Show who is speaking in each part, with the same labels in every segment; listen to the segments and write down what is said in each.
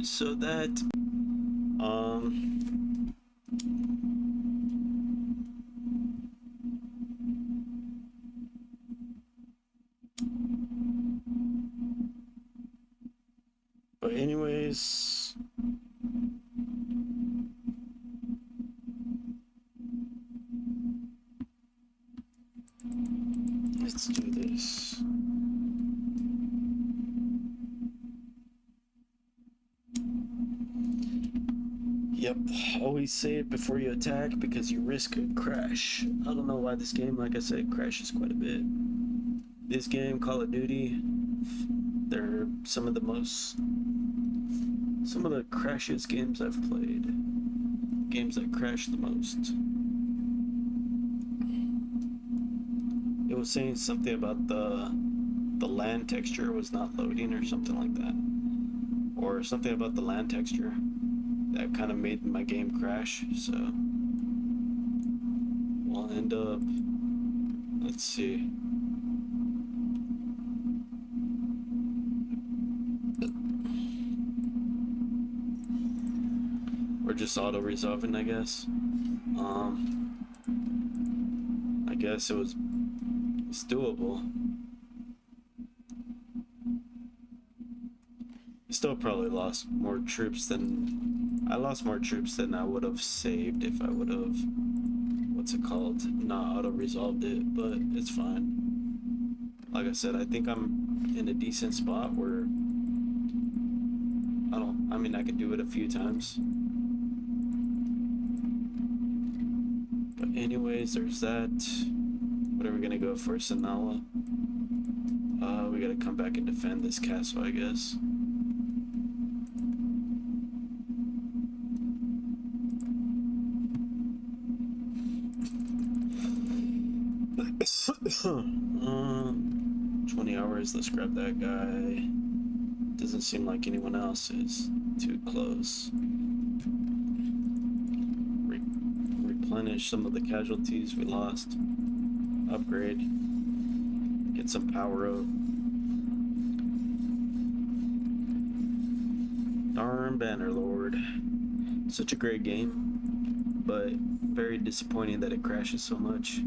Speaker 1: so that um but anyways, let's do this. Yep, always say it before you attack because you risk a crash. I don't know why this game, like I said, crashes quite a bit. This game, Call of Duty, they're some of the crashiest games I've played. Games that crash the most. It was saying something about the land texture was not loading or something like that. Or something about the land texture that kind of made my game crash, so we'll end up, let's see. We're just auto-resolving, I guess. I guess it's doable. Still probably lost more troops than I would have saved if I would have, what's it called, not auto-resolved it, but it's fine. Like I said, I think I'm in a decent spot where I could do it a few times. But anyways, there's that. What are we gonna go for, Sanala? We gotta come back and defend this castle, I guess. Um, 20 hours, let's grab that guy. Doesn't seem like anyone else is too close. Replenish some of the casualties we lost. Upgrade. Get some power up. Darn Bannerlord. Such a great game, but very disappointing that it crashes so much.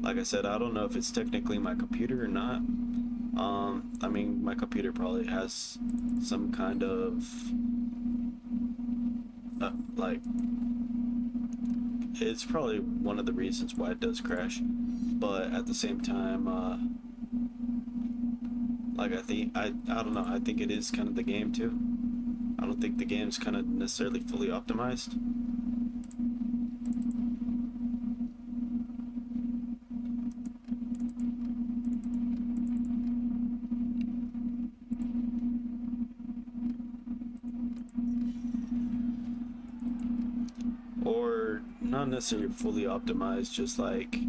Speaker 1: Like I said, I don't know if it's technically my computer or not. I mean, my computer probably has some kind of like, it's probably one of the reasons why it does crash, but at the same time, like I don't know, I think it is kind of the game too. I don't think the game's kind of necessarily fully optimized. Or not necessarily fully optimized, just like,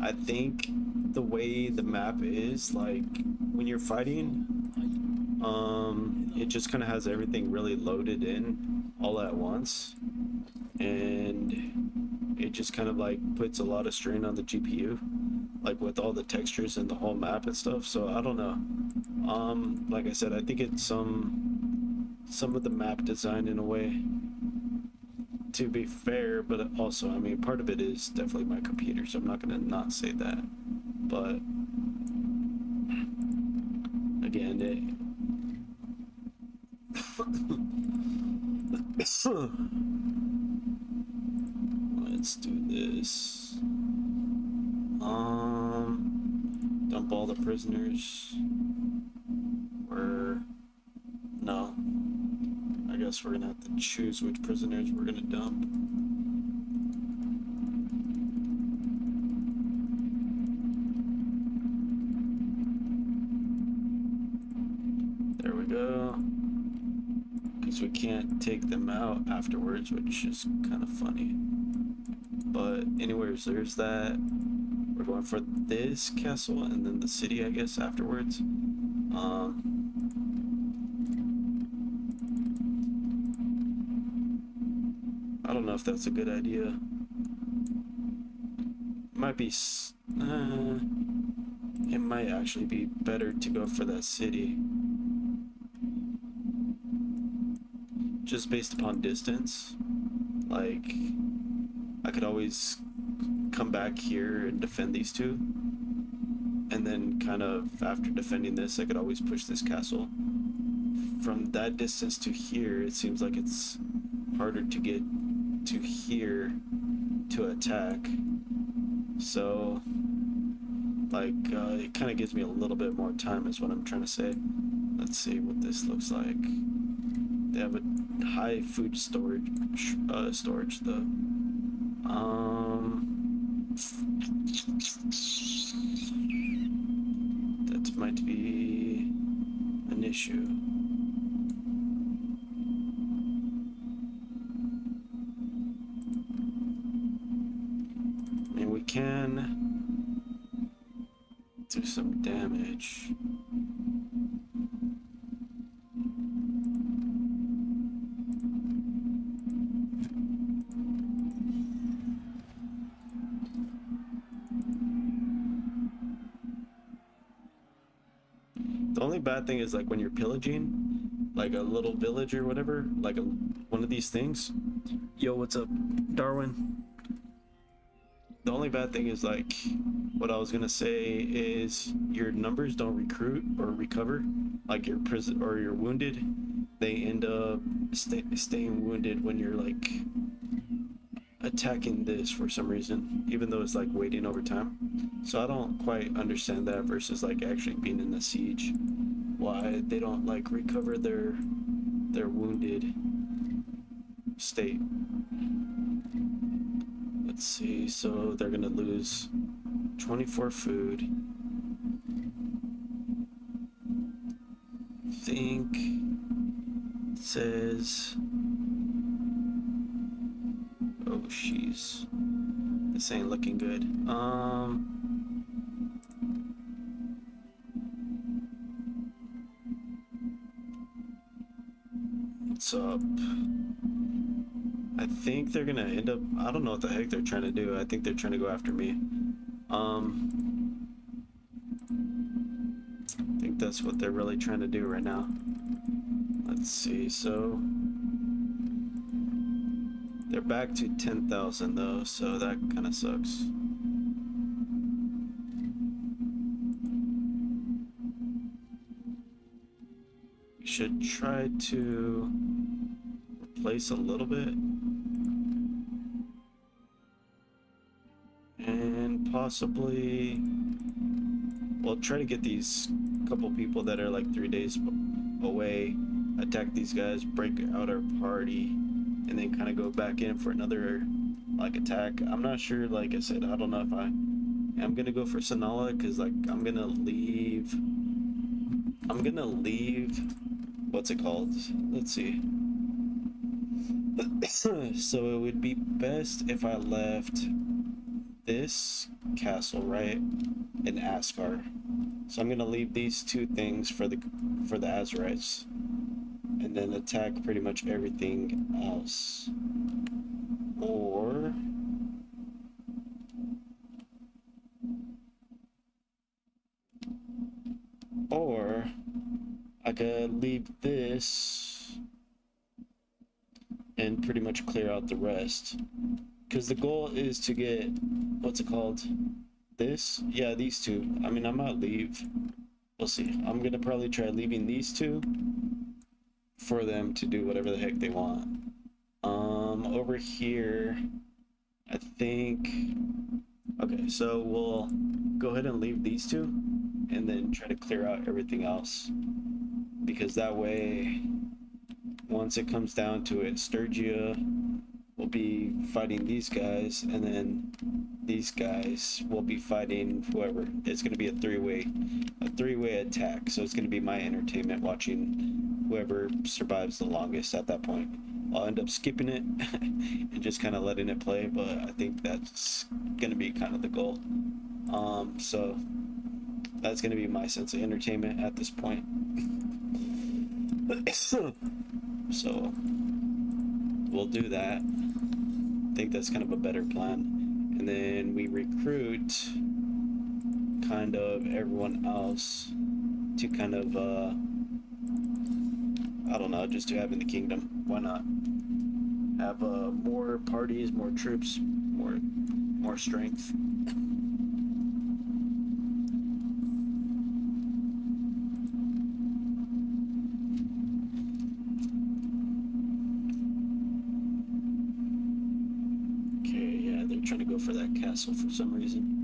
Speaker 1: I think the way the map is, like, when you're fighting, it just kind of has everything really loaded in all at once, and it just kind of like puts a lot of strain on the GPU, like with all the textures and the whole map and stuff. So I don't know. Like I said, I think it's some of the map design in a way, to be fair, but also, I mean, part of it is definitely my computer, so I'm not gonna not say that. But again, let's do this. Dump all the prisoners. No. I guess we're gonna have to choose which prisoners we're gonna dump. There we go. Because we can't take them out afterwards, which is kind of funny. But anyways, there's that. We're going for this castle and then the city, I guess, afterwards. I don't know if that's a good idea. Might be, it might actually be better to go for that city. just based upon distance. Like, I could always come back here and defend these two, and then kind of after defending this, I could always push this castle. From that distance to here, it seems like it's harder to get to here to attack. So, like, it kind of gives me a little bit more time is what I'm trying to say. Let's see what this looks like. They have a high food storage though. That might be an issue. I mean, we can do some damage. The only bad thing is like when you're pillaging like a little village or whatever, like one of these things. Yo, what's up, Darwin? The only bad thing is like what I was gonna say is your numbers don't recruit or recover. Like your prison or you're wounded, they end up staying wounded when you're like attacking this for some reason, even though it's like waiting over time. So I don't quite understand that versus like actually being in the siege, why they don't like recover their wounded state. Let's see, so they're gonna lose 24 food. I think it says, oh jeez, this ain't looking good. What's up? I think they're gonna end up, I don't know what the heck they're trying to do. I think they're trying to go after me. I think that's what they're really trying to do right now. Let's see, so they're back to 10,000 though, so that kind of sucks. We should try to replace a little bit. And possibly, we'll try to get these couple people that are like 3 days away, attack these guys, break out our party, and then kind of go back in for another like attack. I'm not sure, like I said, I don't know if I'm gonna go for Sanala because like I'm gonna leave, what's it called? Let's see. So it would be best if I left this castle right in Asgard. So I'm gonna leave these two things for the Azurites, and then attack pretty much everything else. Or I could leave this and pretty much clear out the rest. Because the goal is to get, what's it called? This? Yeah, these two. I mean, I might leave. We'll see. I'm gonna probably try leaving these two for them to do whatever the heck they want. Over here, I think... Okay, so we'll go ahead and leave these two and then try to clear out everything else. Because that way, once it comes down to it, Sturgia will be fighting these guys, and then these guys will be fighting whoever. It's going to be a three-way attack. So it's going to be my entertainment watching whoever survives the longest at that point. I'll end up skipping it and just kind of letting it play, but I think that's going to be kind of the goal. So that's going to be my sense of entertainment at this point. So we'll do that. I think that's kind of a better plan. And then we recruit kind of everyone else to kind of I don't know, just to have in the kingdom. Why not? Have more parties, more troops, more strength. Okay, yeah, they're trying to go for that castle for some reason.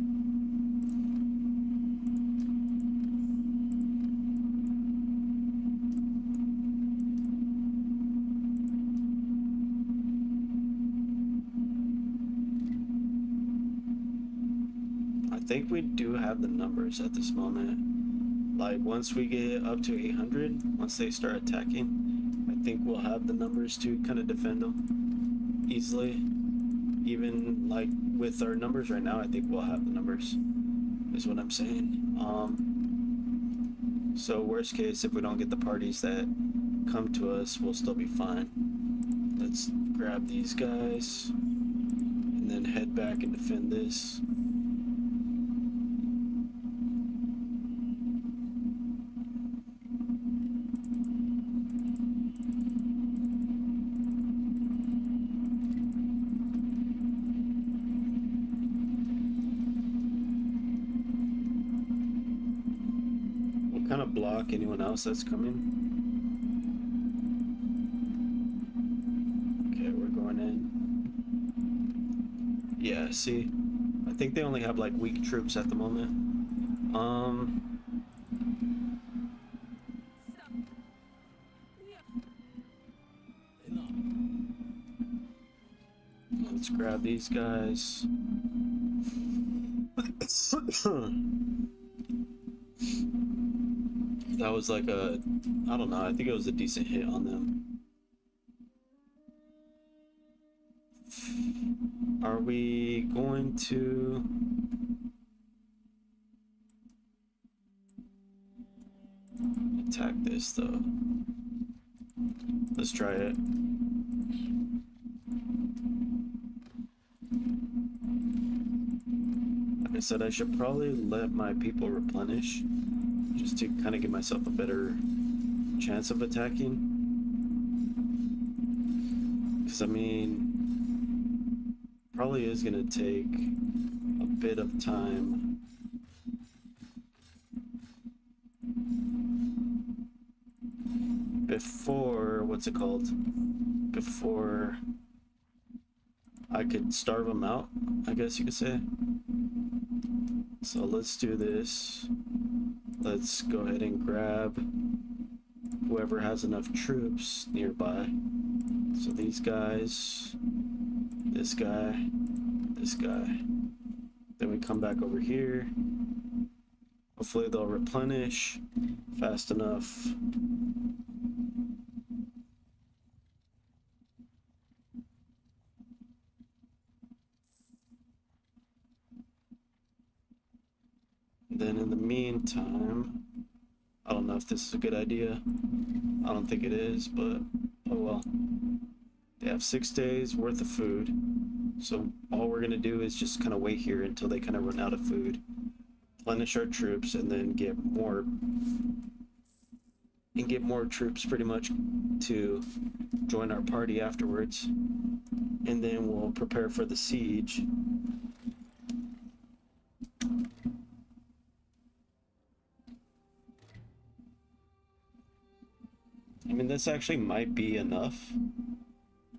Speaker 1: I think we do have the numbers at this moment. Like, once we get up to 800, once they start attacking, I think we'll have the numbers to kind of defend them easily. Even, like, with our numbers right now, I think we'll have the numbers, is what I'm saying. So worst case, if we don't get the parties that come to us, we'll still be fine. Let's grab these guys, and then head back and defend this. Kind of block anyone else that's coming. Okay, we're going in. Yeah, see, I think they only have like weak troops at the moment. Let's grab these guys. That was like a, I don't know, I think it was a decent hit on them. Are we going to... attack this though? Let's try it. Like I said, I should probably let my people replenish, just to kind of give myself a better chance of attacking. Because, I mean, probably is going to take a bit of time. Before, what's it called? Before I could starve them out, I guess you could say. So let's do this. Let's go ahead and grab whoever has enough troops nearby. So these guys, this guy, this guy. Then we come back over here. Hopefully they'll replenish fast enough. Then in the meantime, I don't know if this is a good idea. I don't think it is, but oh well. They have 6 days worth of food. So all we're gonna do is just kind of wait here until they kind of run out of food, replenish our troops, and then get more troops pretty much to join our party afterwards. And then we'll prepare for the siege. I mean, this actually might be enough,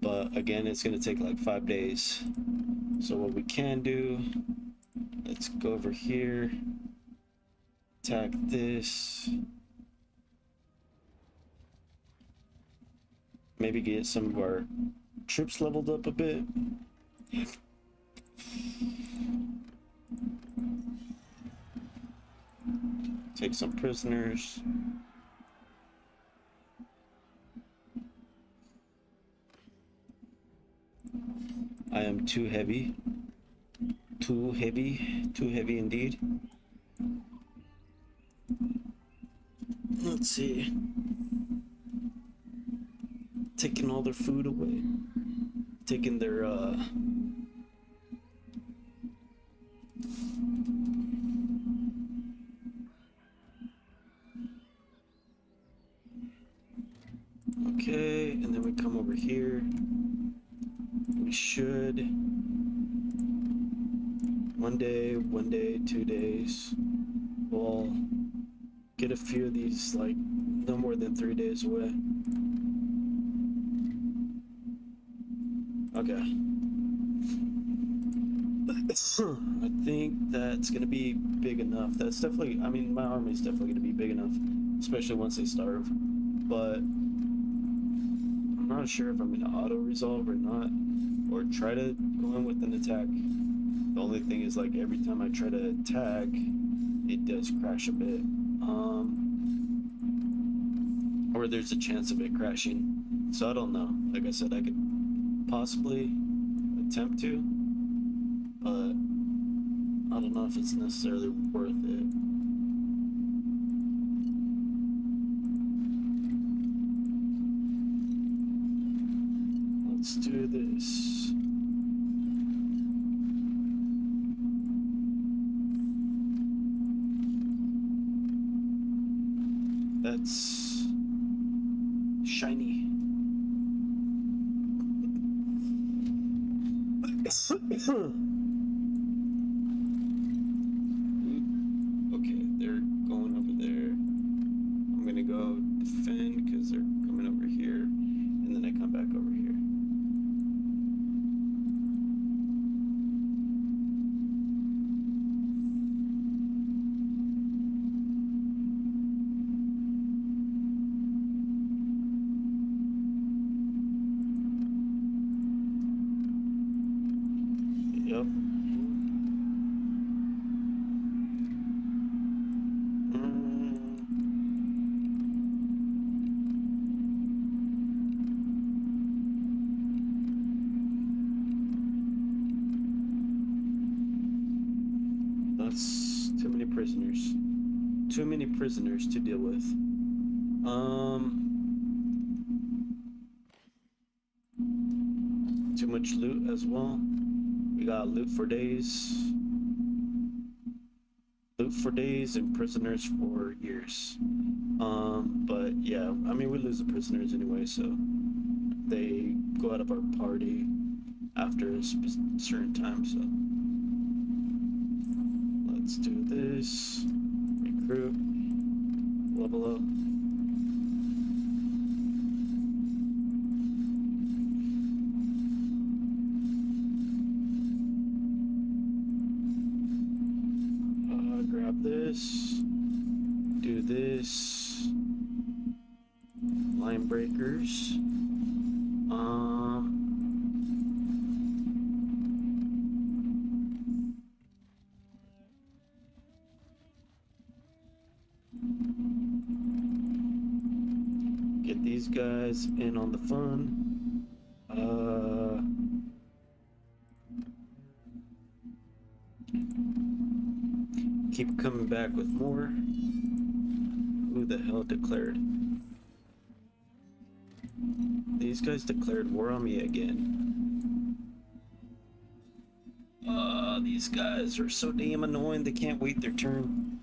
Speaker 1: but again, it's going to take like 5 days. So what we can do, let's go over here, attack this, maybe get some of our troops leveled up a bit. Take some prisoners. I am too heavy. Too heavy indeed. Let's see. Taking all their food away. Taking their, Okay, and then we come over here. We should 1 day, 2 days. We'll get a few of these, like, no more than 3 days away. Okay. I think that's gonna be big enough. That's definitely, I mean, my army is definitely gonna be big enough, especially once they starve. But I'm not sure if I'm gonna auto resolve or not, or try to go in with an attack. The only thing is, like, every time I try to attack, it does crash a bit. Or there's a chance of it crashing. So I don't know. Like I said, I could possibly attempt to, but I don't know if it's necessarily worth it. Let's do this. That's shiny. Okay, they're going over there. I'm gonna go defend because they're coming over here, and then I come back over here. Yep. That's too many prisoners. Too many prisoners to deal with. Too much loot as well. We got loot for days. Loot for days and prisoners for years. But yeah, I mean, we lose the prisoners anyway, so they go out of our party after a certain time, so let's do this. Recruit. Level up. Grab this. Do this. Line breakers. Get these guys in on the fun. Keep coming back with more. Who the hell declared? These guys declared war on me again. These guys are so damn annoying, they can't wait their turn.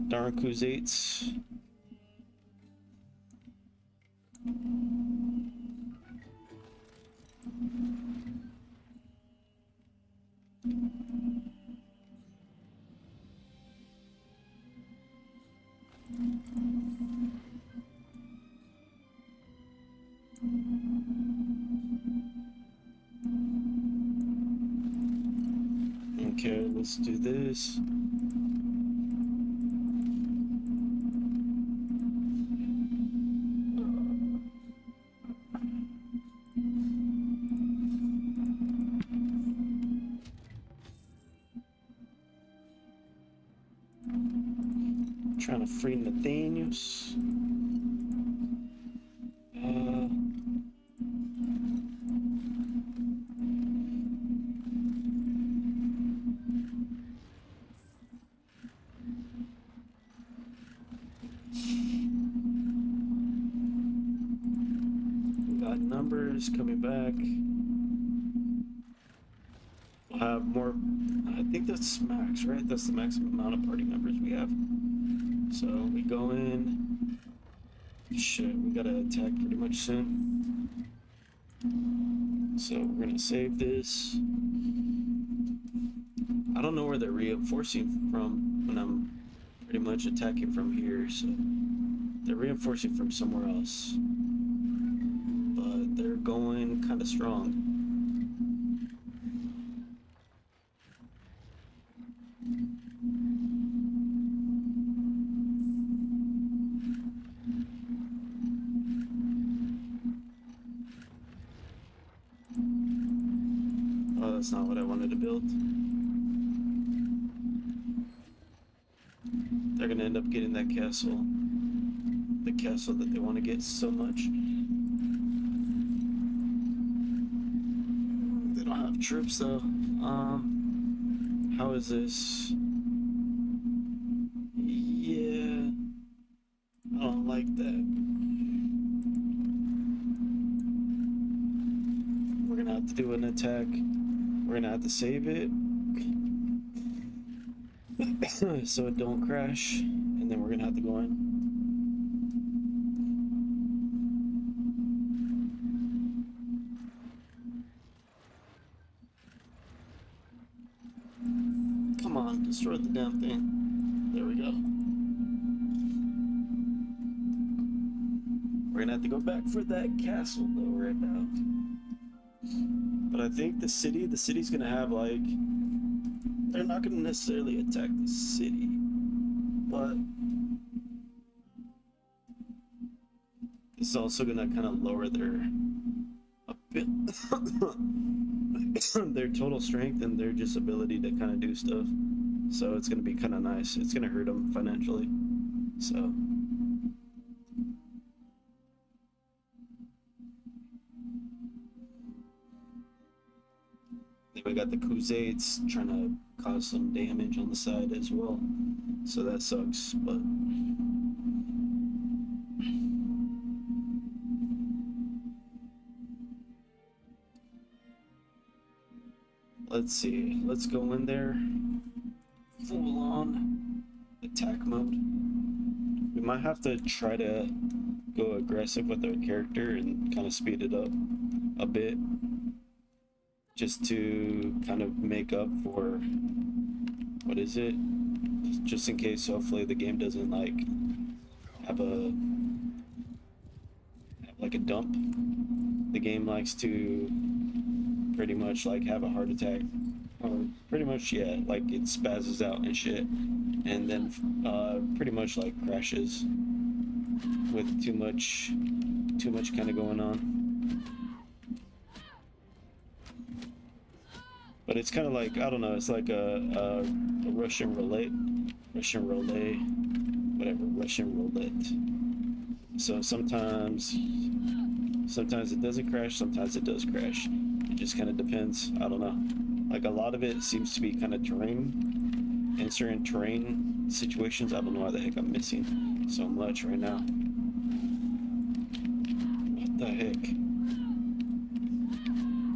Speaker 1: Darn Khuzaits. Okay, let's do this. Trying to free Nathaniels. Got numbers coming back. We'll have more. I think that's max, right? That's the maximum amount of party members we have. So we go in. Shit, we gotta attack pretty much soon. So we're gonna save this. I don't know where they're reinforcing from when I'm pretty much attacking from here, so they're reinforcing from somewhere else. But they're going kind of strong. Oh, that's not what I wanted to build. They're gonna end up getting that castle. The castle that they want to get so much. They don't have troops though. How is this? Yeah, I don't like that. We're gonna have to do an attack. We're gonna have to save it so it don't crash, and then we're gonna have to go in. Come on, destroy the damn thing. There we go. We're gonna have to go back for that castle though right now. But I think the city's gonna have like, they're not gonna necessarily attack the city, but it's also gonna kind of lower their a bit their total strength and their just ability to kind of do stuff. So it's gonna be kind of nice. It's gonna hurt them financially. So then we got the Crusades trying to cause some damage on the side as well. So that sucks, but let's see. Let's go in there full on attack mode. We might have to try to go aggressive with our character and kind of speed it up a bit, just to kind of make up for, what is it? Just in case hopefully the game doesn't like have like a dump. The game likes to pretty much like have a heart attack, or pretty much, yeah, like it spazzes out and shit, and then pretty much like crashes with too much kind of going on. But it's kind of like, I don't know, it's like a Russian roulette, whatever, Russian roulette. So sometimes it doesn't crash, sometimes it does crash. It just kind of depends. I don't know. Like a lot of it seems to be kind of terrain. In certain terrain situations, I don't know why the heck I'm missing so much right now. What the heck?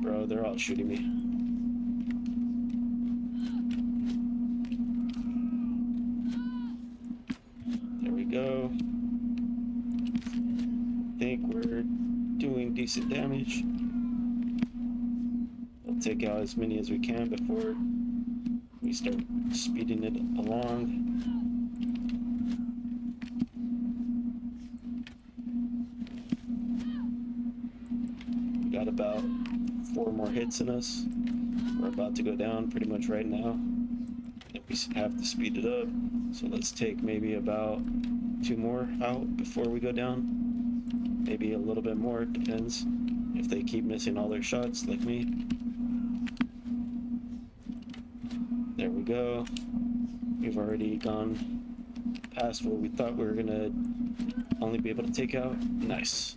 Speaker 1: Bro, they're all shooting me. There we go. I think we're doing decent damage. We'll take out as many as we can before we start speeding it along. We got about 4 more hits in us. We're about to go down pretty much right now. And we have to speed it up. So let's take maybe about 2 more out before we go down. Maybe a little bit more, depends if they keep missing all their shots like me. There we go. We've already gone past what we thought we were gonna only be able to take out. Nice.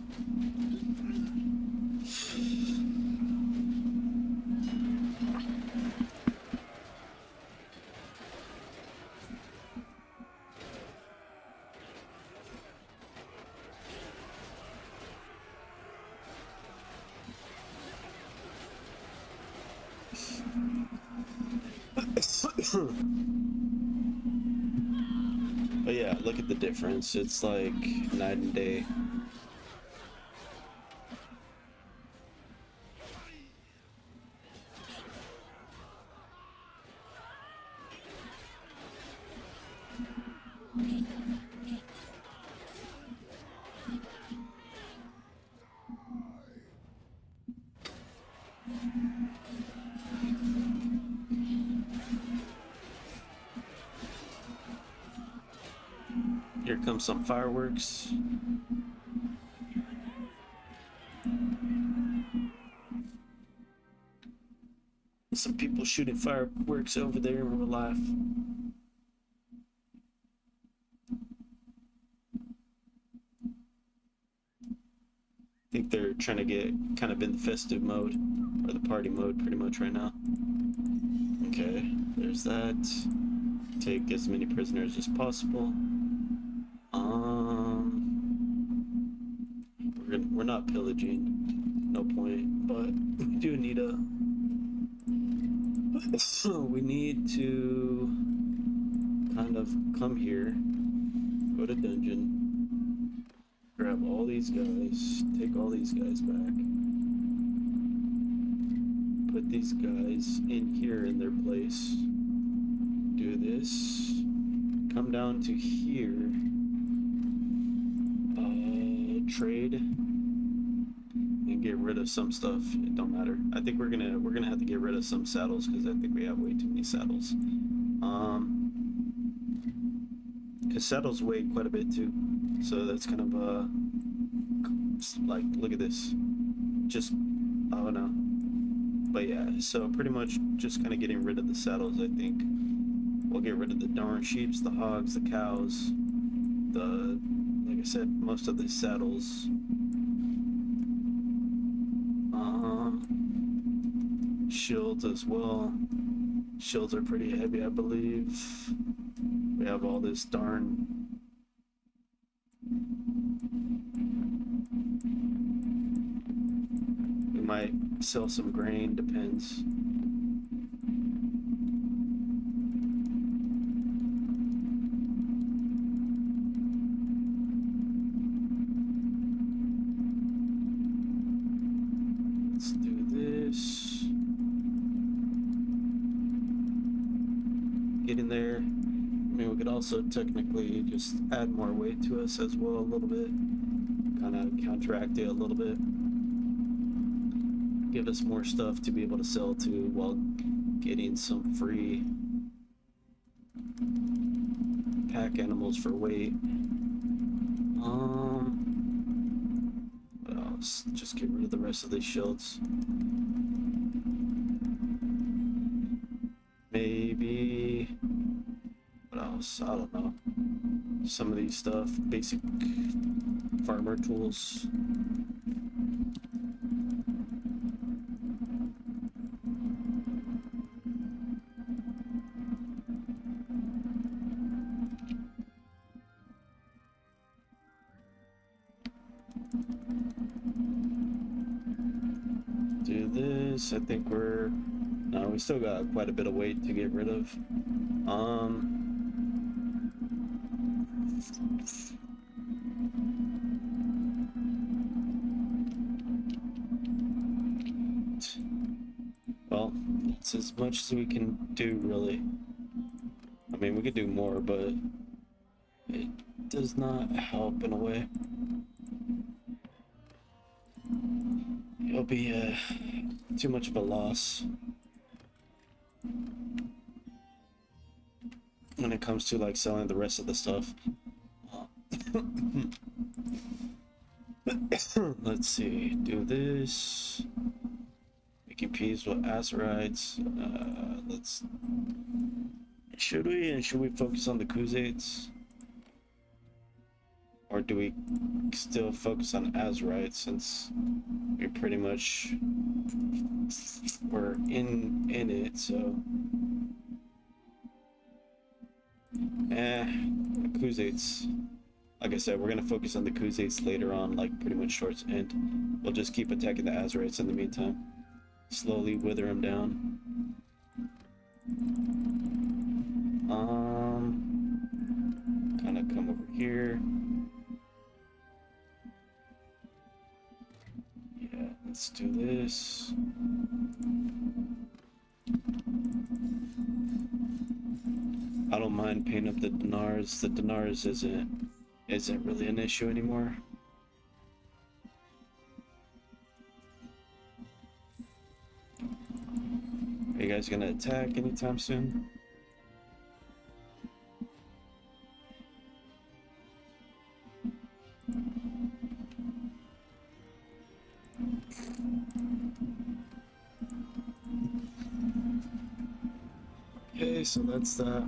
Speaker 1: But yeah, look at the difference. It's like night and day. Here comes some fireworks. Some people shooting fireworks over there in real life. I think they're trying to get kind of in the festive mode, or the party mode pretty much right now. Okay, there's that. Take as many prisoners as possible. We're not pillaging, no point, but we do need a. We need to kind of come here, go to dungeon, grab all these guys, take all these guys back, put these guys in here in their place, do this, come down to here, trade, and get rid of some stuff. It don't matter. I think we're gonna have to get rid of some saddles because I think we have way too many saddles. Because saddles weigh quite a bit too, so that's kind of like, look at this, just, I don't know, but yeah, so pretty much just kind of getting rid of the saddles. I think we'll get rid of the darn sheeps, the hogs, the cows, like I said, most of the saddles. Shields as well. Shields are pretty heavy, I believe. We have all this darn. We might sell some grain, depends. Let's do this. Get in there. I mean, we could also technically just add more weight to us as well a little bit. Kind of counteract it a little bit. Give us more stuff to be able to sell to while getting some free pack animals for weight. What else? Just get rid of the rest of these shields. Maybe, what else? I don't know. Some of these stuff, basic farmer tools. Do this. I think no, we still got quite a bit of weight to get rid of. Well, it's as much as we can do, really. I mean, we could do more, but it does not help in a way. It'll be too much of a loss when it comes to like selling the rest of the stuff. Let's see, do this. Making peas with Azerites. Should we focus on the Khuzaits? Or do we still focus on Azerites since we pretty much were in it, so Khuzaits. Like I said, we're gonna focus on the Khuzaits later on, like pretty much towards the end. We'll just keep attacking the Azerites in the meantime. Slowly wither them down. Kind of come here. Yeah, let's do this. I don't mind paying up the dinars. The dinars isn't really an issue anymore. Are you guys gonna attack anytime soon? Okay, so that's that.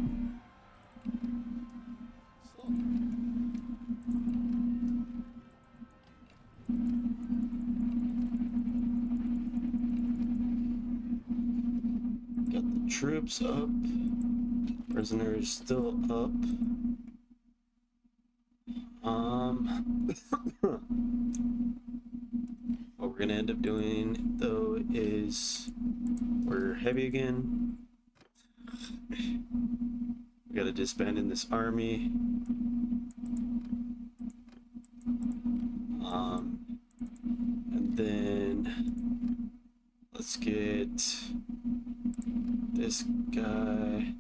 Speaker 1: Got the troops up. Prisoners still up. What we're gonna end up doing though is we're heavy again. We gotta disband in this army. And then let's get this guy,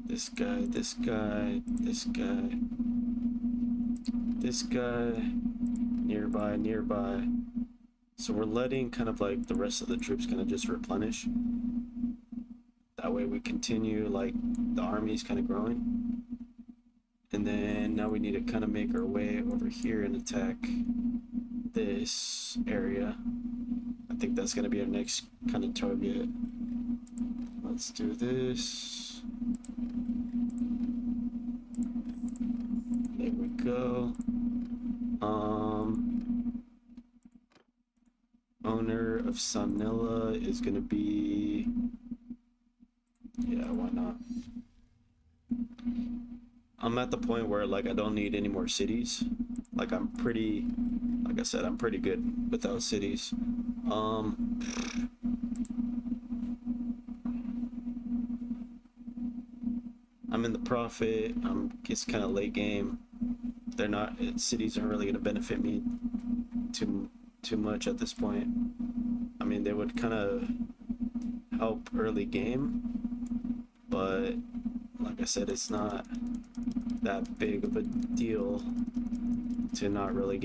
Speaker 1: this guy, this guy, this guy, this guy, nearby. So we're letting kind of like the rest of the troops kind of just replenish. That way we continue, like the army's kind of growing. And then now we need to kind of make our way over here and attack this area. I think that's going to be our next kind of target. Let's do this. There we go. Owner of Sanilla is going to be... Yeah, why not? I'm at the point where like I don't need any more cities. Like I'm pretty, like I said, I'm pretty good without cities. I'm in the profit. It's kind of late game. They're not, cities aren't really going to benefit me too much at this point. I mean, they would kind of help early game, but like I said, it's not that big of a deal to not really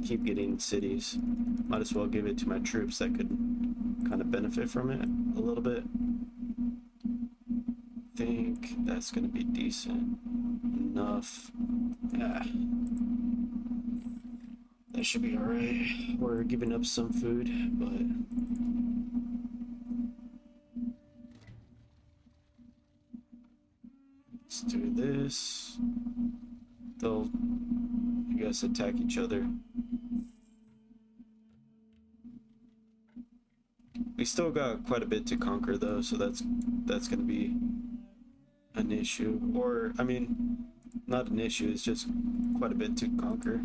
Speaker 1: keep getting cities. Might as well give it to my troops that could kind of benefit from it a little bit. I think that's gonna be decent enough. Yeah, that should be all right. We're giving up some food, but let's do this. They'll, I guess, attack each other. We still got quite a bit to conquer though, so that's gonna be an issue. Or, I mean, not an issue, it's just quite a bit to conquer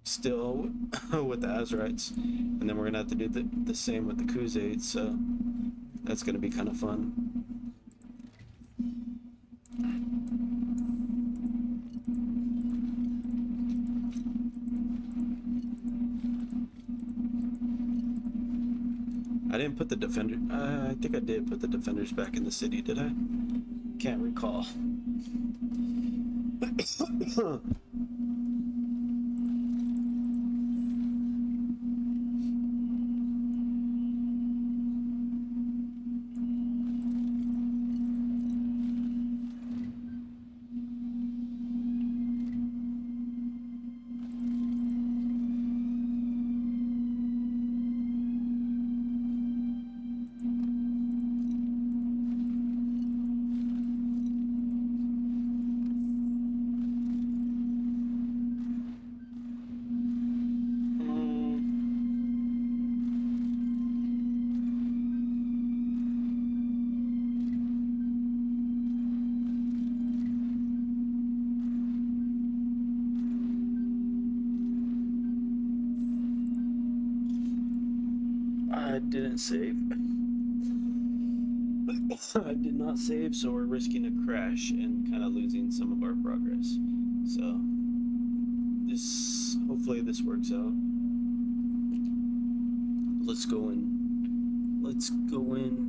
Speaker 1: still with the Azerites. And then we're gonna have to do the same with the Khuzaites, so that's gonna be kind of fun. I didn't put the defender. I think I did put the defenders back in the city, did I? Can't recall. I didn't save. I did not save, so we're risking a crash and kind of losing some of our progress. So this, hopefully this works out. Let's go in. Let's go in.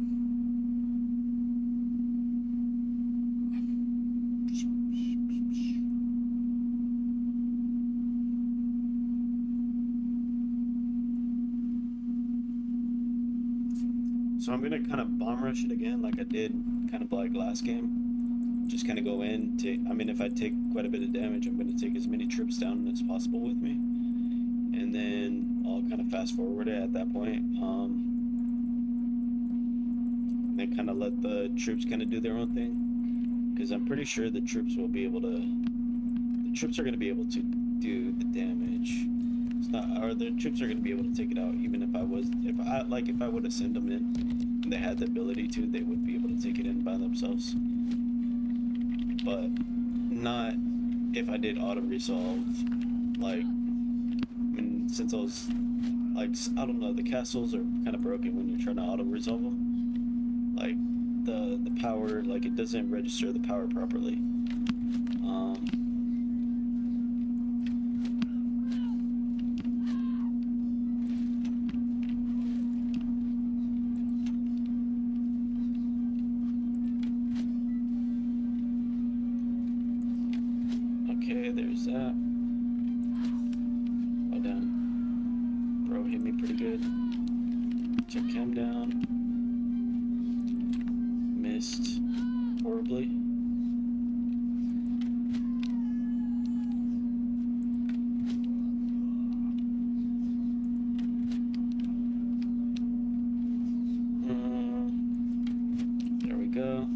Speaker 1: So I'm gonna kind of bomb rush it again, like I did kind of like last game. Just kind of go in. I mean, if I take quite a bit of damage, I'm gonna take as many troops down as possible with me, and then I'll kind of fast forward it at that point. Then kind of let the troops kind of do their own thing, because I'm pretty sure the troops will be able to. The troops are gonna be able to do the damage. It's not, or the troops are gonna be able to take it out, even if I would have sent them in. They had the ability to, they would be able to take it in by themselves. But not if I did auto resolve. Like, I mean, since I was like, I don't know, the castles are kind of broken when you're trying to auto resolve them. Like the power, like it doesn't register the power properly. Okay, there's that. Oh damn. Bro hit me pretty good. Took him down. Missed horribly. There we go.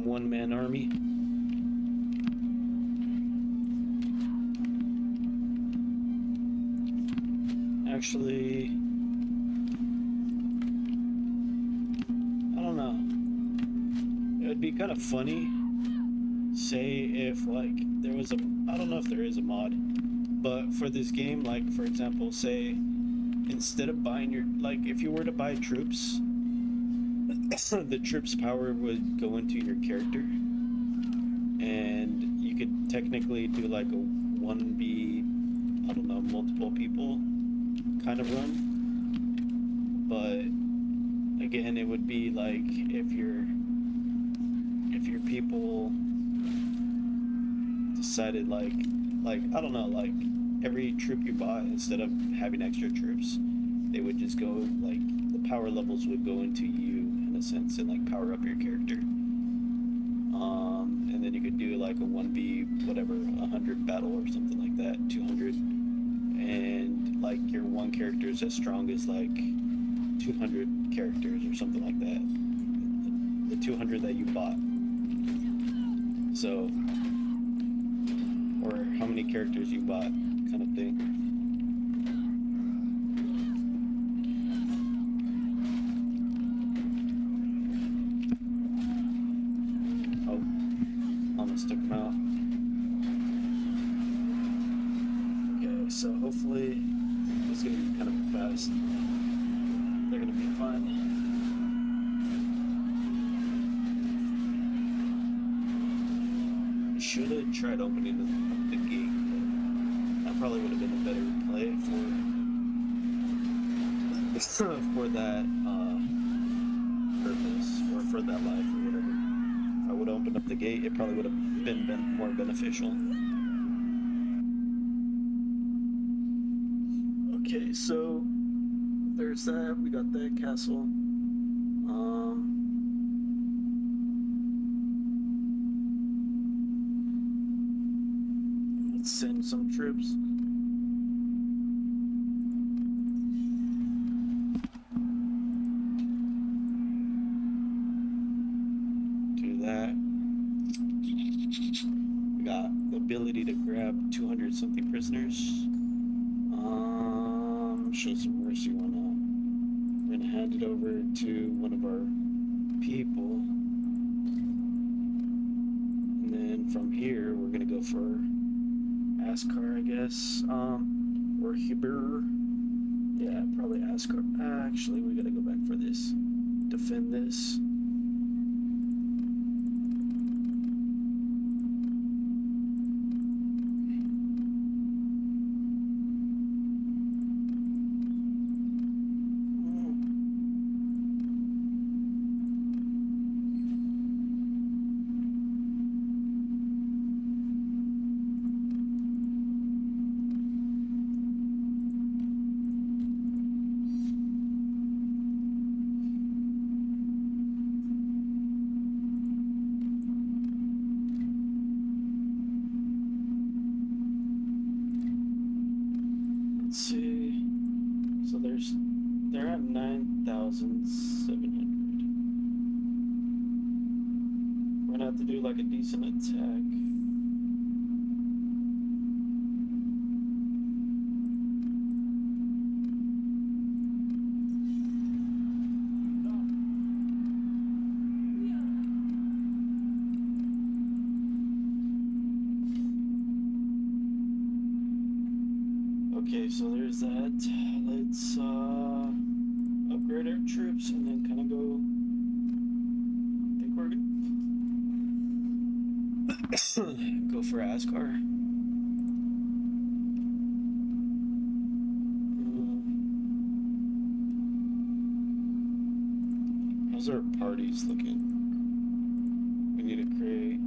Speaker 1: One-man army. Actually, I don't know. It would be kind of funny, say if like there was a, I don't know if there is a mod, but for this game, like for example, say instead of buying your, like if you were to buy troops, the troops power would go into your character, and you could technically do like a 1v, I don't know, multiple people kind of run. But again, it would be like if your people decided like I don't know, like every troop you bought, instead of having extra troops, they would just go like the power levels would go into you in a sense, and like power up your character. And then you could do like a 1v whatever, 100 battle or something like that, 200, and like your one character is as strong as like 200 characters or something like that, the 200 that you bought. So, or how many characters you bought, kind of thing. Oh, almost took him out. Okay, so hopefully it's gonna be kind of fast. They're gonna be fine. I should have tried opening up the gate, but that probably would have been a better play for that purpose, or for that life, or whatever. If I would have opened up the gate, it probably would have been more beneficial. Okay, so there's that. We got that castle. Let's send some troops. Do that. We got the ability to grab 200 something prisoners. Show some mercy, why not? We're gonna hand it over to one of our people, and then from here we're gonna go for Ascar, I guess. Or Huber. Yeah, probably Ascar. Actually, we gotta go back for this. Defend this. Let's see. So they're at 9,700. We're gonna have to do like a decent attack. Okay, so there's that. Let's upgrade our troops and then kind of go. I think we're good. Go for Ascar. How's our parties looking? We need to create.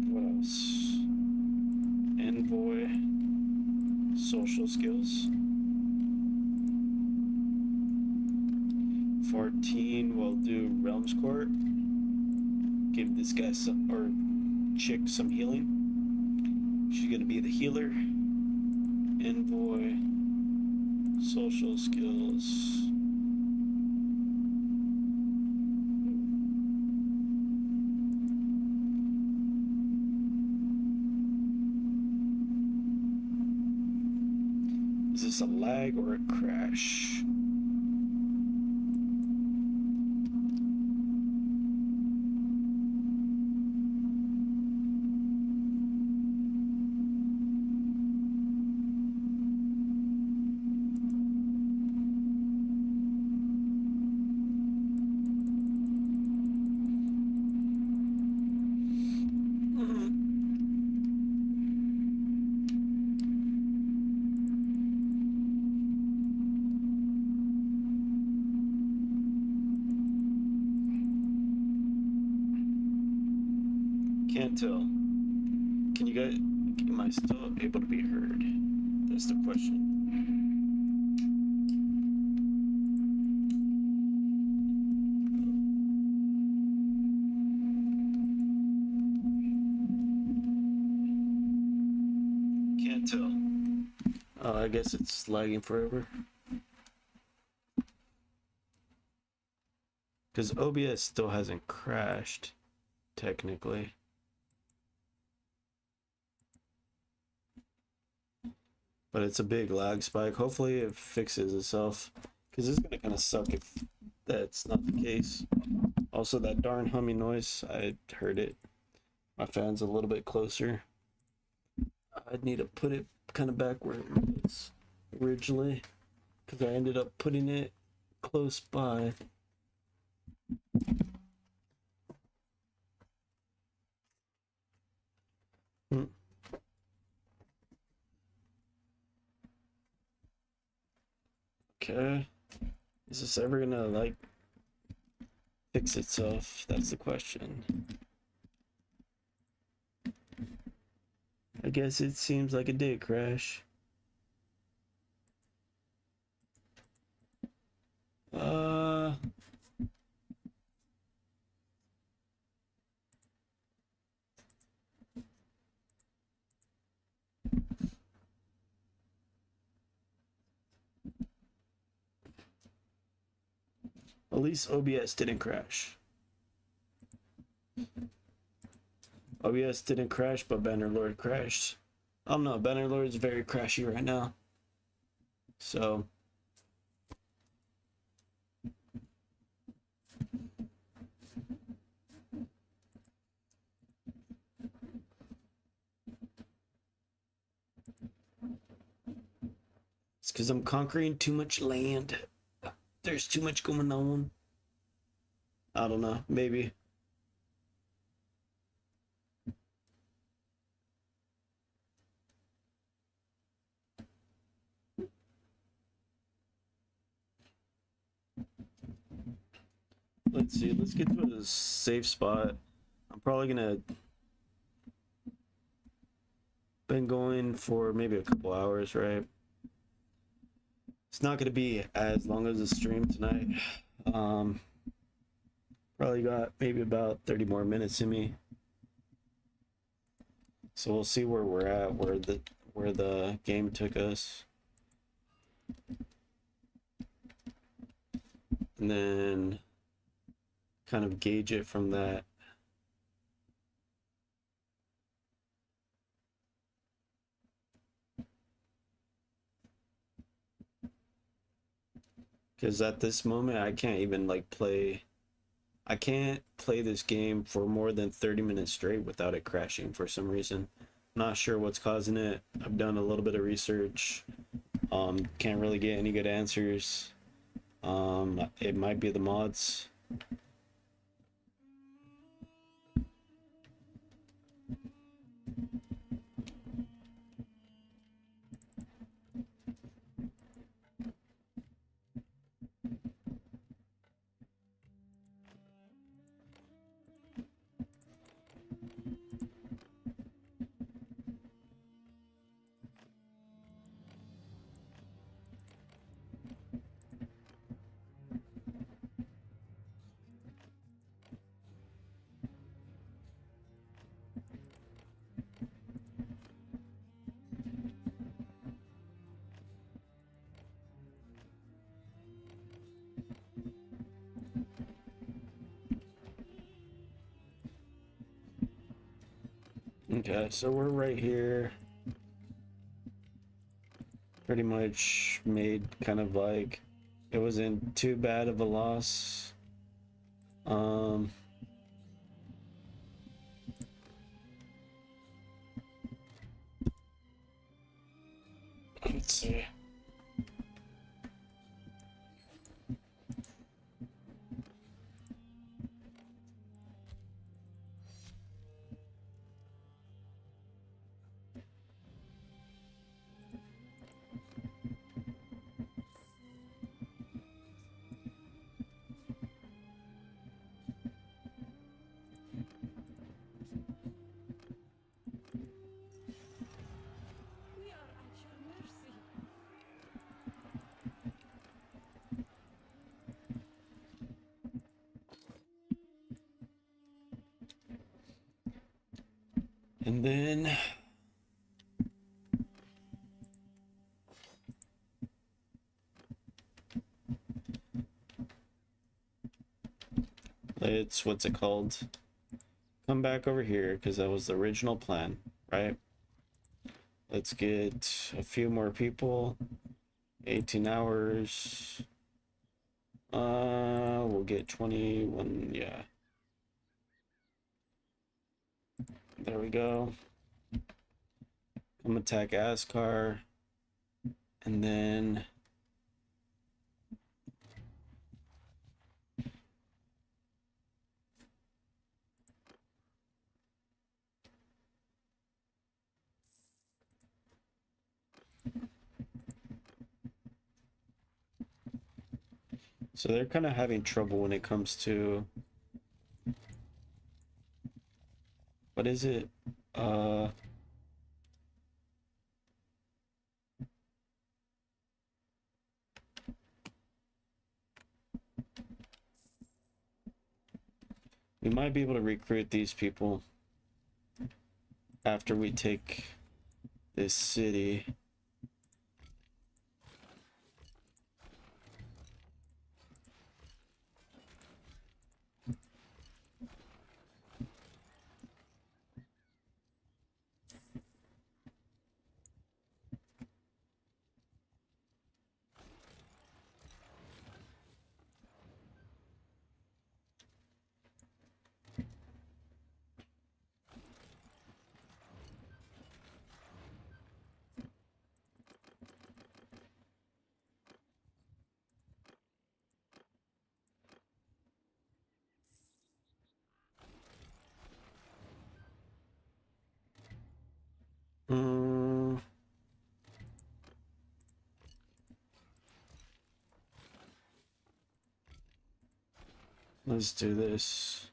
Speaker 1: What else? Envoy. Social skills. 14, we'll do Realms Court. Give this guy some, or chick, some healing. She's gonna be the healer. Envoy. Social skills. Is this a lag or a crash? Can't tell. Can you guys? Am I still able to be heard? That's the question. Can't tell. Oh, I guess it's lagging forever. Because OBS still hasn't crashed, technically. But it's a big lag spike. Hopefully it fixes itself. Because it's going to kind of suck if that's not the case. Also, that darn humming noise, I heard it. My fan's a little bit closer. I'd need to put it kind of back where it was originally. Because I ended up putting it close by. Okay. Is this ever gonna, like, fix itself? That's the question. I guess it seems like it did crash. At least OBS didn't crash. OBS didn't crash, but Bannerlord crashed. I don't know, Bannerlord is very crashy right now. So it's because I'm conquering too much land. There's too much going on. I don't know, maybe. Let's see, let's get to a safe spot. I'm probably gonna been going for maybe a couple hours, right? It's not gonna be as long as the stream tonight. Probably got maybe about 30 more minutes in me. So we'll see where we're at, where the game took us. And then kind of gauge it from that. Because at this moment, I can't even like I can't play this game for more than 30 minutes straight without it crashing for some reason. Not sure what's causing it. I've done a little bit of research. Can't really get any good answers. It might be the mods. Okay, so we're right here. Pretty much made kind of like it wasn't too bad of a loss. Let's see. And then let's, what's it called? Come back over here because that was the original plan, right? Let's get a few more people. 18 hours. We'll get 21, yeah. There we go. Come attack Ascar. And then so they're kind of having trouble when it comes to what is it? We might be able to recruit these people after we take this city. Let's do this.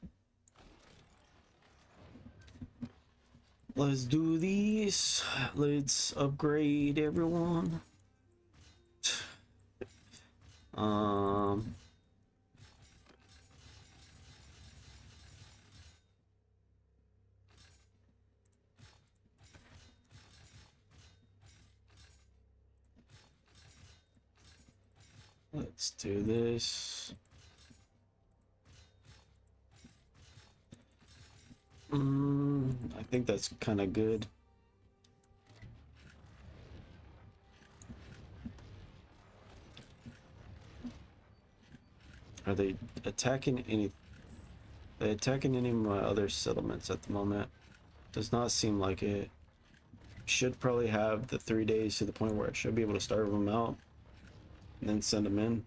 Speaker 1: Let's do these. Let's upgrade everyone. Um, let's do this. I think that's kind of good. Are they attacking any? They attacking any of my other settlements at the moment? Does not seem like it. Should probably have the 3 days to the point where I should be able to starve them out and then send them in.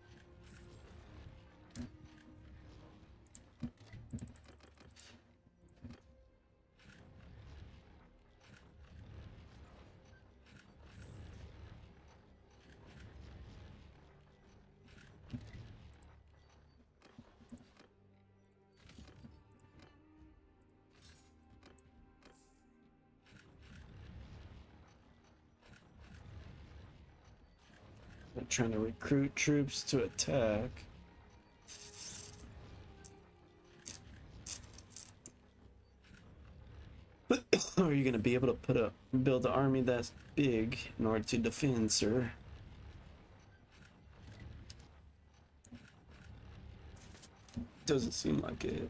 Speaker 1: I'm trying to recruit troops to attack. Are you gonna be able to build an army that's big in order to defend, sir? Doesn't seem like it.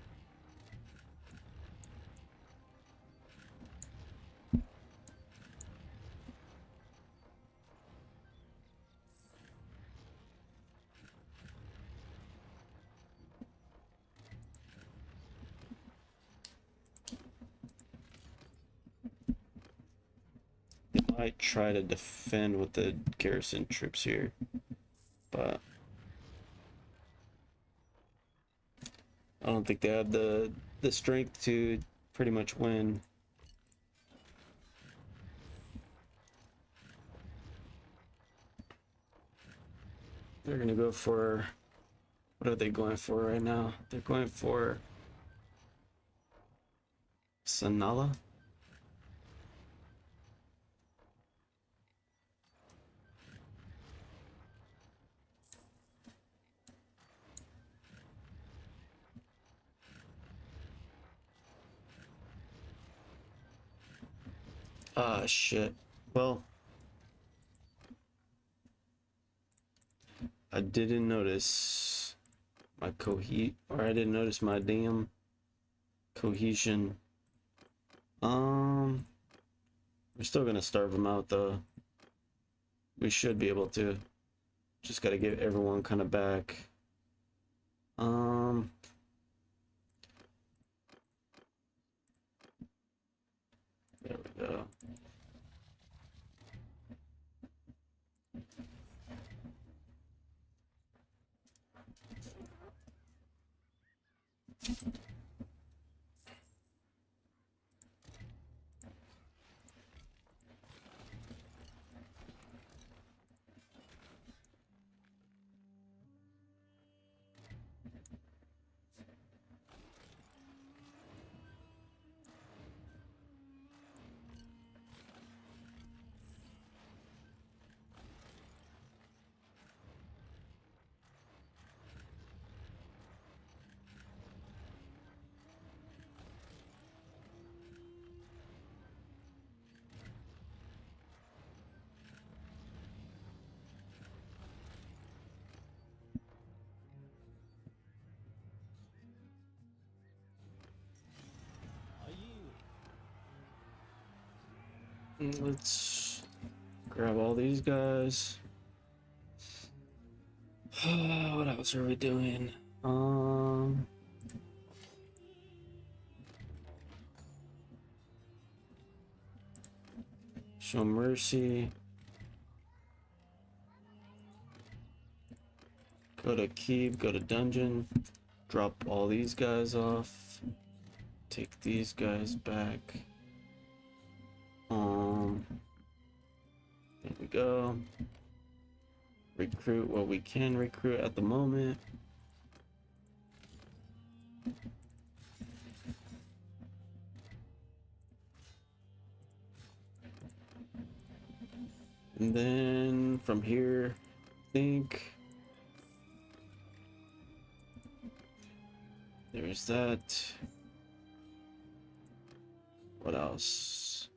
Speaker 1: They might try to defend with the garrison troops here, but I don't think they have the strength to pretty much win. They're gonna go for, what are they going for right now? They're going for Sanala. Ah, shit. Well, I didn't notice my I didn't notice my damn cohesion. We're still gonna starve them out though. We should be able to. Just gotta get everyone kind of back. There we go. Let's grab all these guys. What else are we doing? Show mercy. Go to keep, go to dungeon. Drop all these guys off. Take these guys back. There we go. Recruit what we can recruit at the moment. And then from here, I think there's that. What else?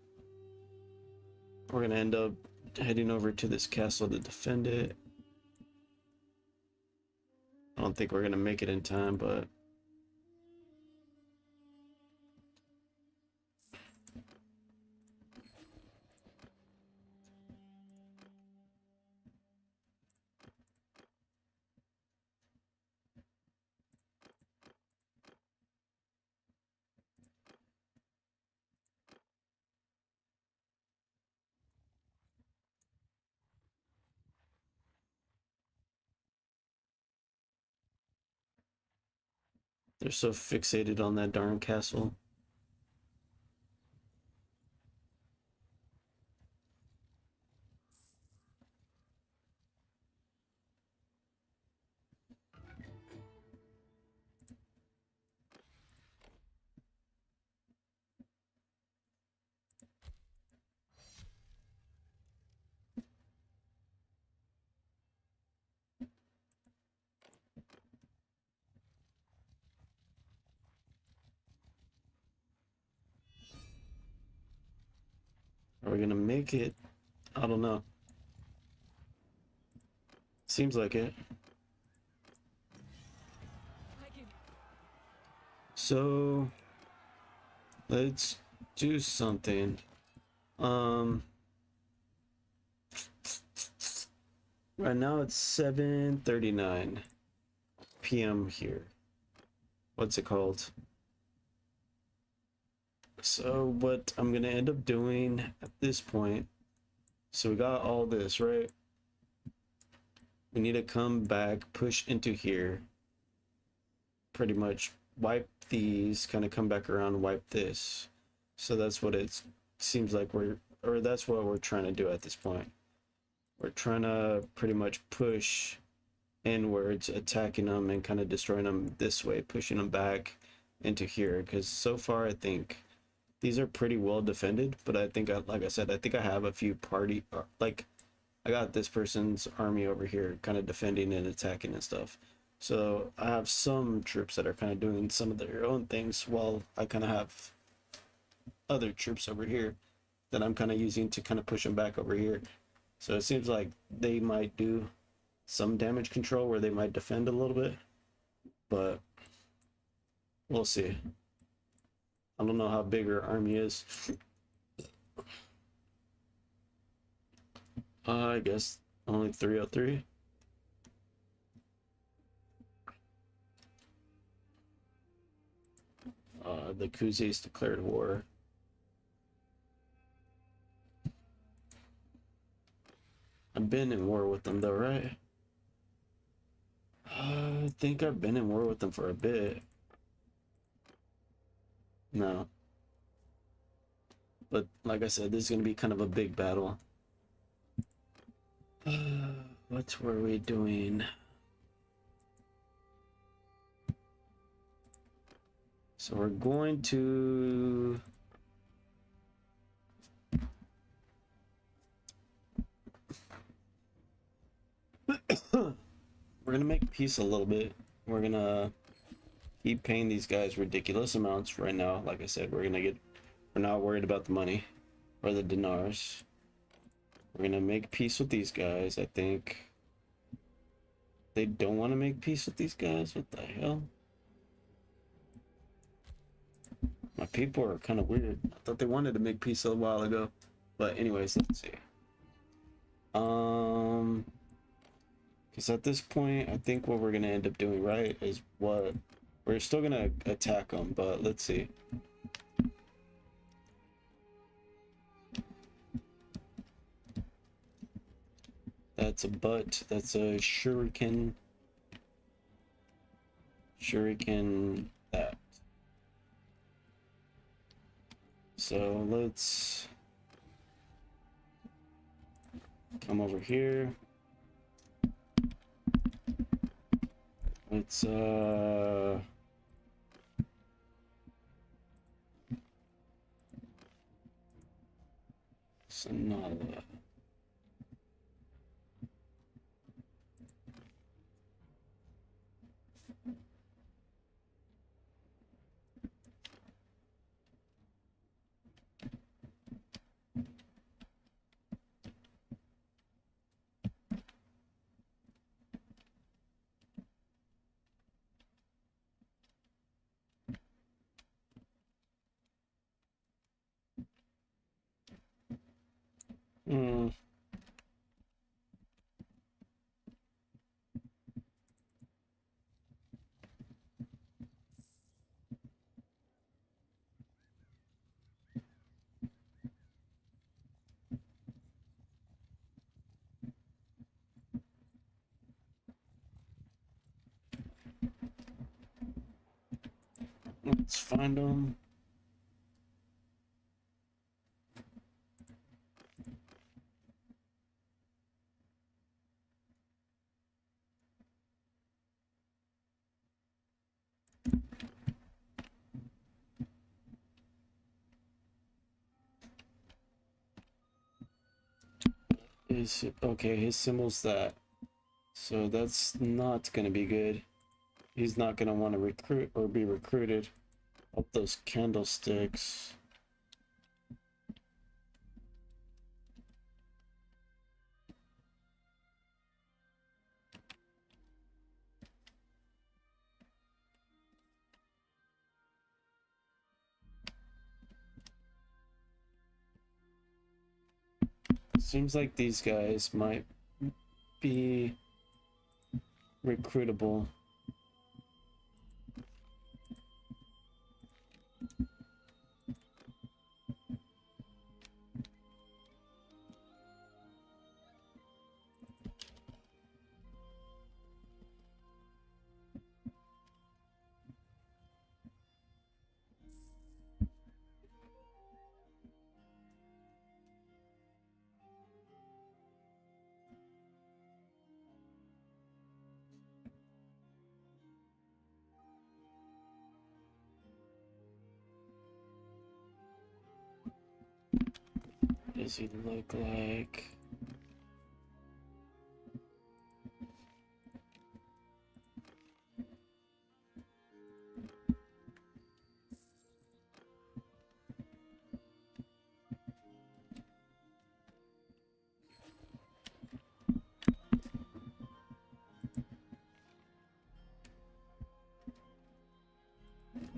Speaker 1: We're gonna end up heading over to this castle to defend it. I don't think we're gonna make it in time, but they're so fixated on that darn castle. Are we gonna make it? I don't know. Seems like it. So let's do something. Right now it's 7:39 p.m. here. What's it called? So what I'm gonna end up doing at this point, so we got all this, right? We need to come back, push into here, pretty much wipe these, kind of come back around, wipe this. So that's what it seems like that's what we're trying to do at this point. We're trying to pretty much push inwards, attacking them and kind of destroying them this way, pushing them back into here. Because so far, I think these are pretty well defended, but I think, like I said, I think I have a few like I got this person's army over here kind of defending and attacking and stuff. So I have some troops that are kind of doing some of their own things, while I kind of have other troops over here that I'm kind of using to kind of push them back over here. So it seems like they might do some damage control where they might defend a little bit, but we'll see. I don't know how big her army is. I guess only 303. The Kuzes declared war. I've been in war with them though, right? I think I've been in war with them for a bit. No. But like I said, this is going to be kind of a big battle. What were we doing? So we're going to... we're gonna make peace a little bit. We're gonna keep paying these guys ridiculous amounts right now. Like I said, we're not worried about the money or the dinars. We're gonna make peace with these guys. I think they don't want to make peace with these guys. What the hell? My people are kind of weird. I thought they wanted to make peace a while ago. But anyways, let's see. Because at this point, I think what we're gonna end up doing, right, is what we're still gonna attack them, but let's see. That's a butt. That's a shuriken. Shuriken that. So let's come over here. Let's Sanala. Hmm. Let's find them. Okay, his symbol's that. So that's not gonna be good. He's not gonna want to recruit or be recruited. Up those candlesticks. Seems like these guys might be recruitable. Does he look like?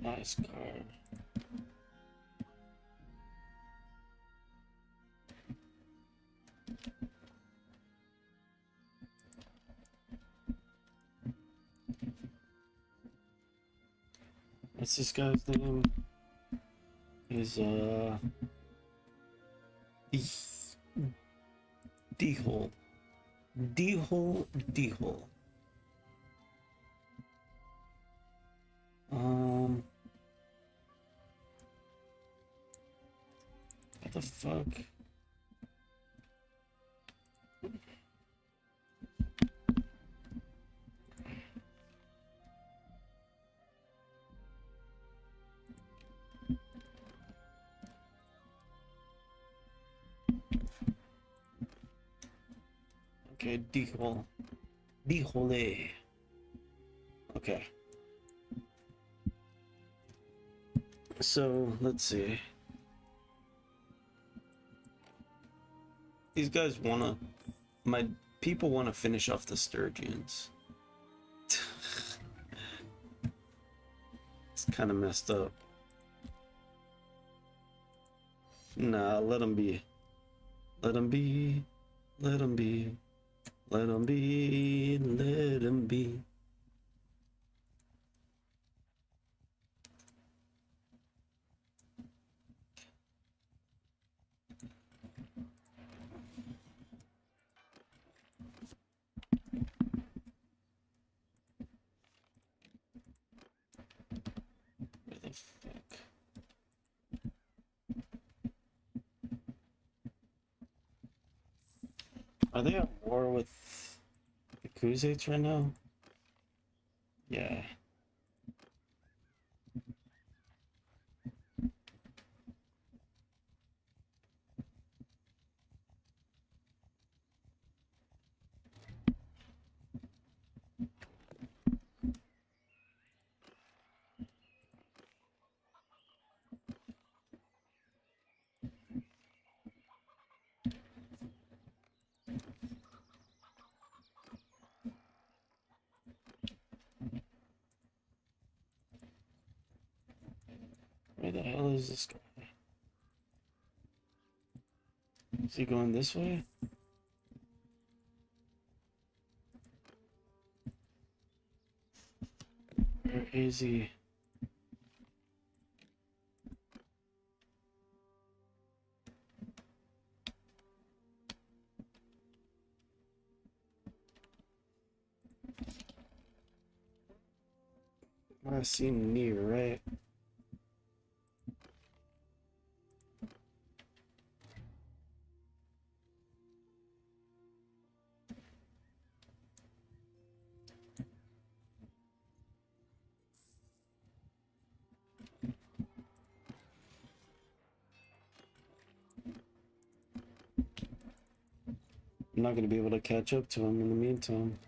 Speaker 1: Nice card. What's this guy's name? Is D-hole. D-hole, D-hole. What the fuck? Okay, D-hole. D-hole. Okay. So, let's see. These guys wanna... My people wanna finish off the Sturgeons. It's kind of messed up. Nah, let them be. Let them be. Let them be. Let them be. Let them be. Where the fuck? Are they at war with the Khuzaits right now? Yeah. is this guy? Is he going this way? Where is he? I seem near, right? I'm not going to be able to catch up to him in the meantime.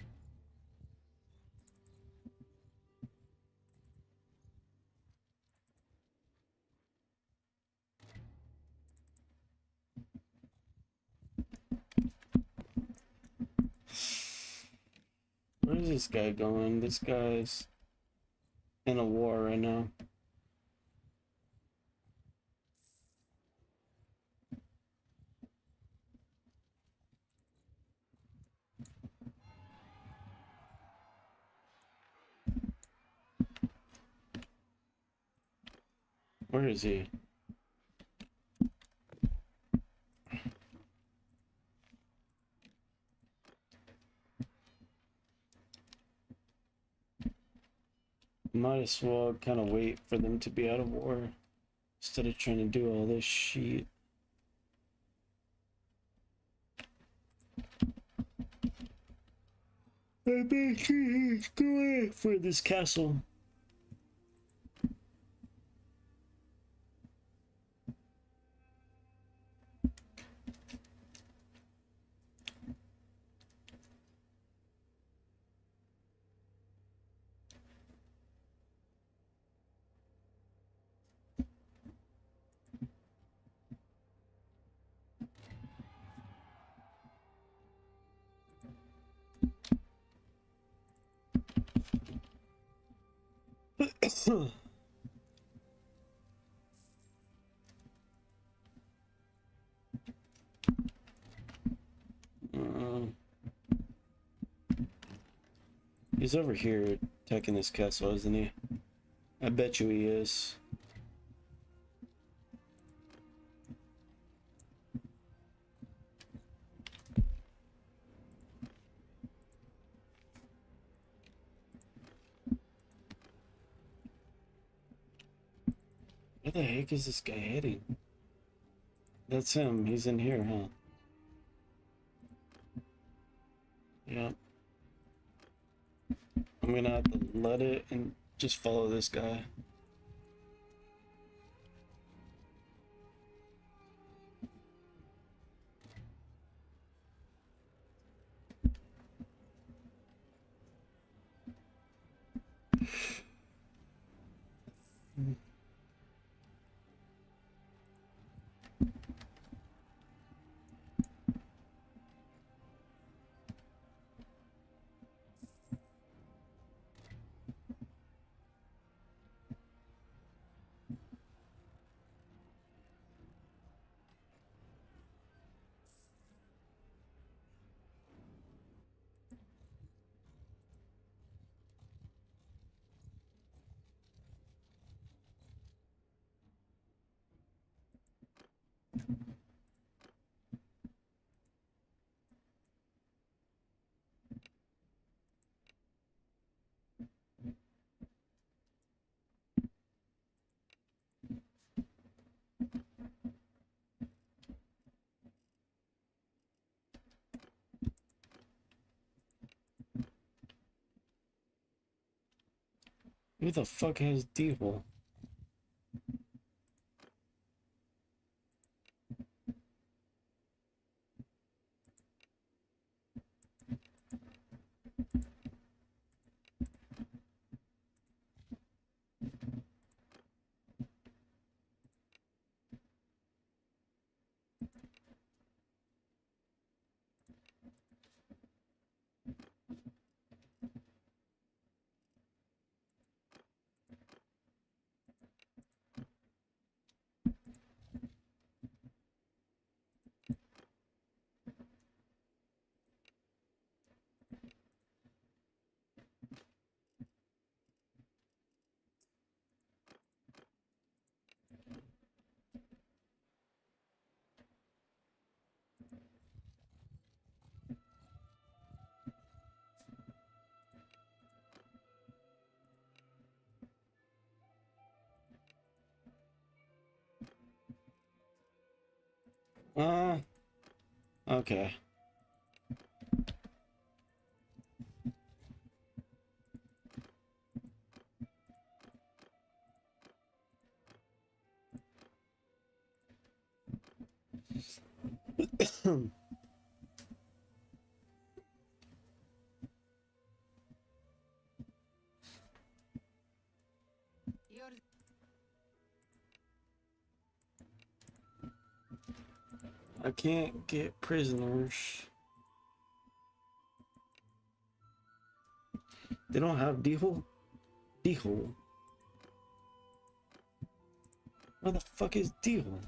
Speaker 1: Where's this guy going? This guy's in a war right now. Where is he? Might as well kind of wait for them to be out of war instead of trying to do all this shit. I bet he's going for this castle. He's over here attacking this castle, isn't he? I bet you he is. Where the heck is this guy heading? That's him. He's in here, huh? Yeah. I'm gonna have to let it and just follow this guy. Who the fuck has Devil? Okay. I can't get prisoners. They don't have D-hole? D-hole? Where the fuck is D-hole?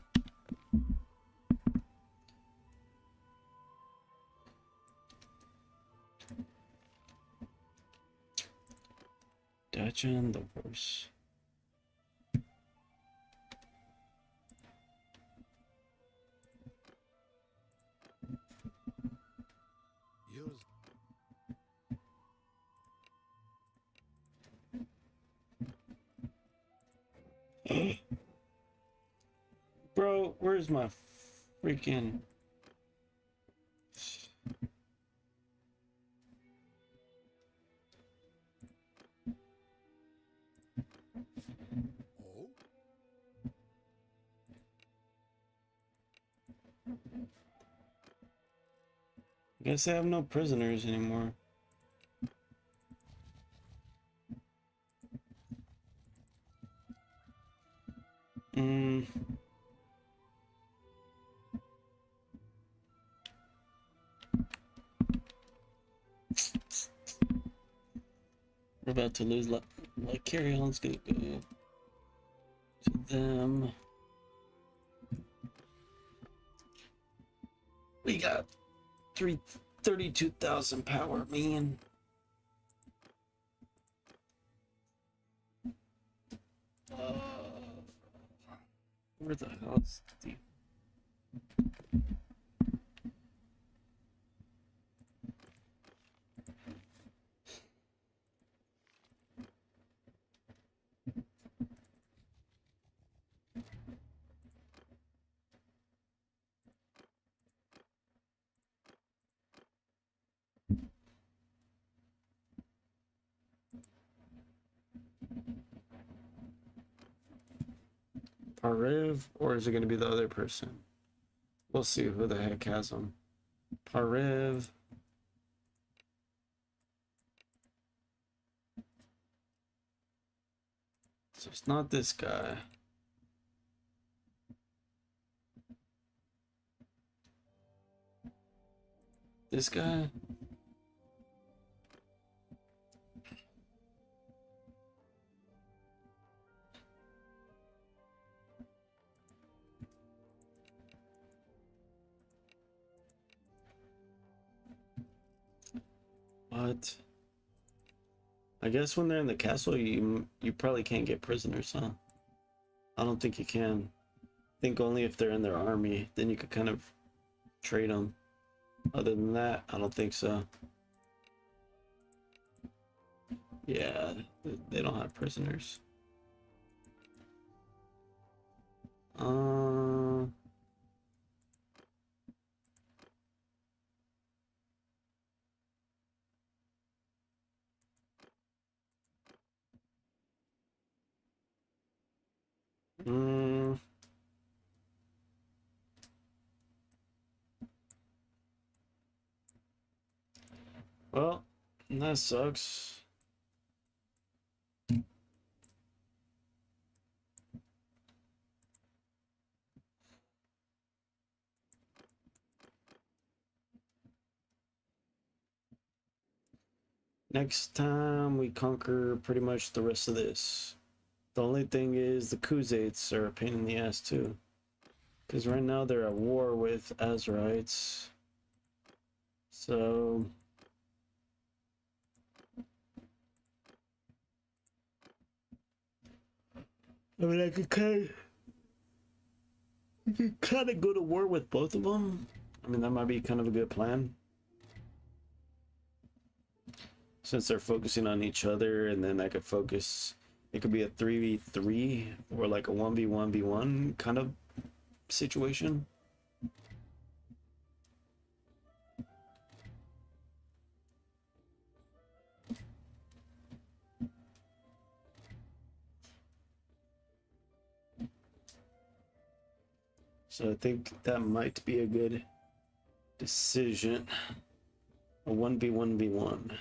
Speaker 1: Dacha and the horse. Bro, where's my freaking... I guess I have no prisoners anymore. We're about to lose like carry on's gonna go to them. We got 32,000 power, man. Where the hell is the... Pariv, or is it going to be the other person? We'll see who the heck has them. Pariv. So it's not this guy. This guy? What? I guess when they're in the castle, you probably can't get prisoners, huh? I don't think you can. I think only if they're in their army, then you could kind of trade them. Other than that, I don't think so. Yeah, they don't have prisoners. Well, that sucks. Next time we conquer pretty much the rest of this. The only thing is the Khuzaits are a pain in the ass too. Because right now they're at war with Azerites. So... I mean, I could kind of go to war with both of them. I mean, that might be kind of a good plan. Since they're focusing on each other, and then I could focus... It could be a 3v3 or like a 1v1v1 kind of situation. So I think that might be a good decision. A 1v1v1.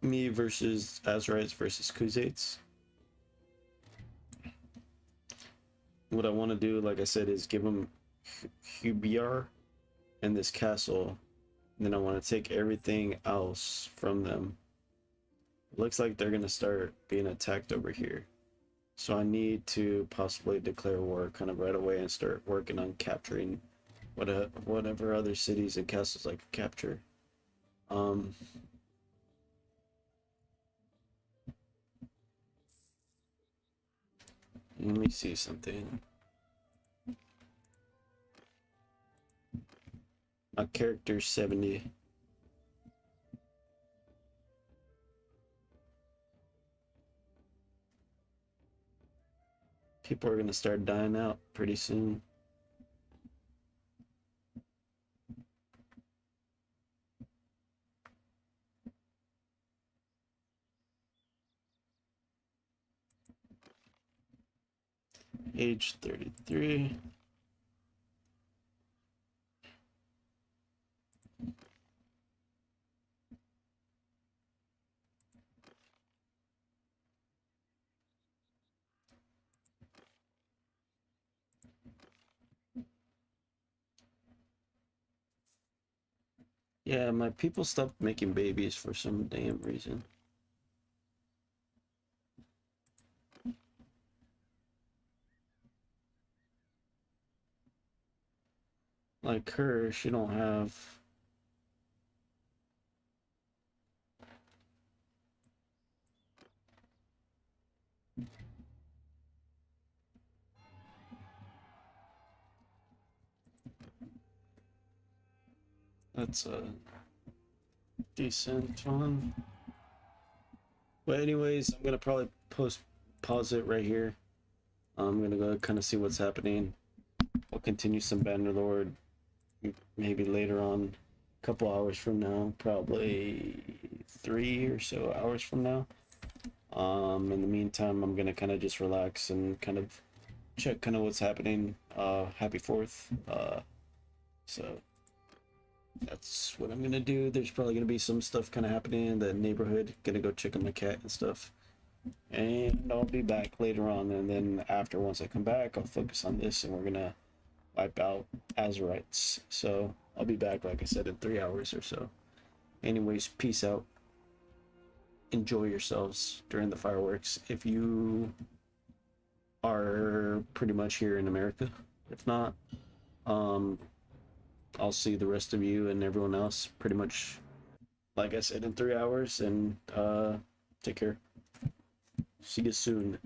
Speaker 1: Me versus Azurites versus Khuzaits. What I want to do, like I said, is give them Hubiar and this castle. And then I want to take everything else from them. It looks like they're going to start being attacked over here. So I need to possibly declare war kind of right away and start working on capturing whatever other cities and castles I can capture. Let me see something. My character's 70. People are gonna start dying out pretty soon. Age 33. Yeah, my people stopped making babies for some damn reason. Like her, she don't have. That's a decent one. But anyways, I'm gonna probably pause it right here. I'm gonna go kind of see what's happening. I'll continue some Bannerlord maybe later on, a couple hours from now, probably 3 or so hours from now. In the meantime, I'm gonna kind of just relax and kind of check kind of what's happening. Happy 4th. So that's what I'm gonna do. There's probably gonna be some stuff kind of happening in the neighborhood. Gonna go check on my cat and stuff. And I'll be back later on, and then after, once I come back, I'll focus on this, and we're gonna wipe out Azurites. So I'll be back, like I said, in 3 hours or so. Anyways, peace out. Enjoy yourselves during the fireworks if you are pretty much here in America. If not, I'll see the rest of you and everyone else pretty much, like I said, in 3 hours. And take care. See you soon.